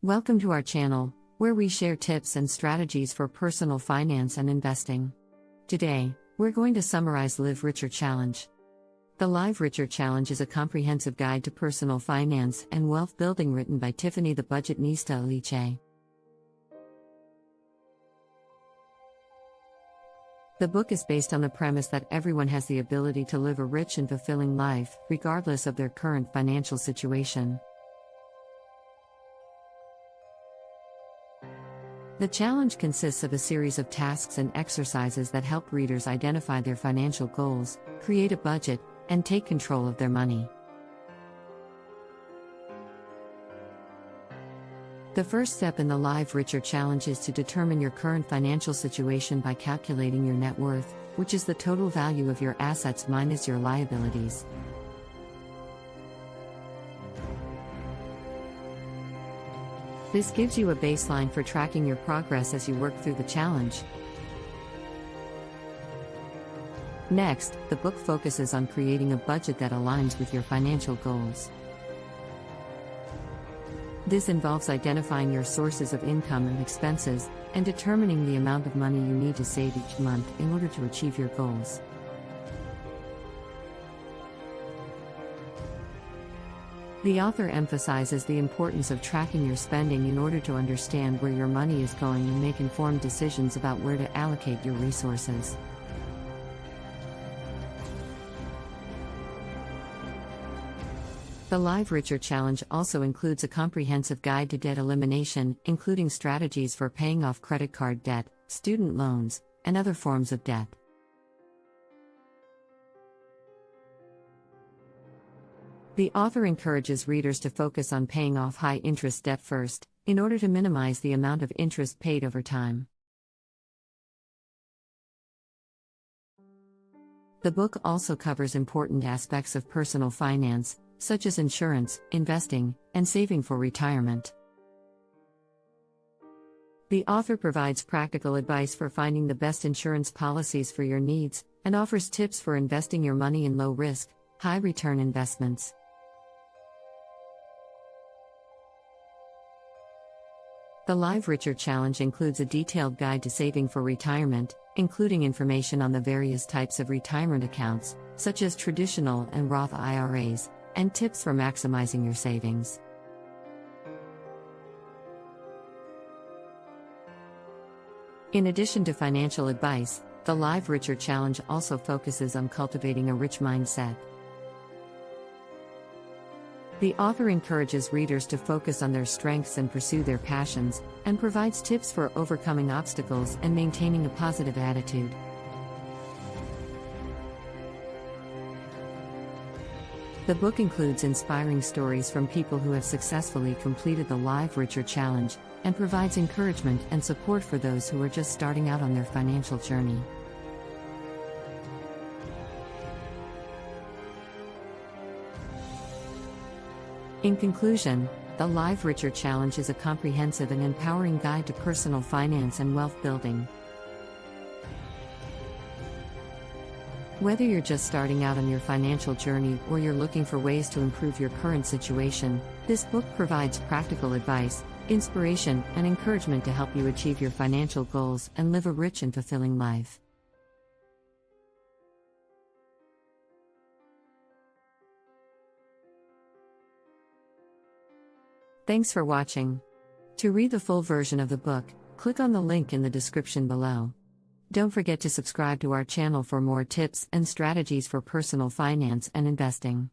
Welcome to our channel, where we share tips and strategies for personal finance and investing. Today, we're going to summarize Live Richer Challenge. The Live Richer Challenge is a comprehensive guide to personal finance and wealth building written by Tiffany the Budgetnista Aliche. The book is based on the premise that everyone has the ability to live a rich and fulfilling life, regardless of their current financial situation. The challenge consists of a series of tasks and exercises that help readers identify their financial goals, create a budget, and take control of their money. The first step in the Live Richer Challenge is to determine your current financial situation by calculating your net worth, which is the total value of your assets minus your liabilities. This gives you a baseline for tracking your progress as you work through the challenge. Next, the book focuses on creating a budget that aligns with your financial goals. This involves identifying your sources of income and expenses, and determining the amount of money you need to save each month in order to achieve your goals. The author emphasizes the importance of tracking your spending in order to understand where your money is going and make informed decisions about where to allocate your resources. The Live Richer Challenge also includes a comprehensive guide to debt elimination, including strategies for paying off credit card debt, student loans, and other forms of debt. The author encourages readers to focus on paying off high-interest debt first, in order to minimize the amount of interest paid over time. The book also covers important aspects of personal finance, such as insurance, investing, and saving for retirement. The author provides practical advice for finding the best insurance policies for your needs, and offers tips for investing your money in low-risk, high-return investments. The Live Richer Challenge includes a detailed guide to saving for retirement, including information on the various types of retirement accounts, such as traditional and Roth IRAs, and tips for maximizing your savings. In addition to financial advice, the Live Richer Challenge also focuses on cultivating a rich mindset. The author encourages readers to focus on their strengths and pursue their passions, and provides tips for overcoming obstacles and maintaining a positive attitude. The book includes inspiring stories from people who have successfully completed the Live Richer Challenge, and provides encouragement and support for those who are just starting out on their financial journey. In conclusion, the Live Richer Challenge is a comprehensive and empowering guide to personal finance and wealth building. Whether you're just starting out on your financial journey or you're looking for ways to improve your current situation, this book provides practical advice, inspiration, and encouragement to help you achieve your financial goals and live a rich and fulfilling life. Thanks for watching. To read the full version of the book, click on the link in the description below. Don't forget to subscribe to our channel for more tips and strategies for personal finance and investing.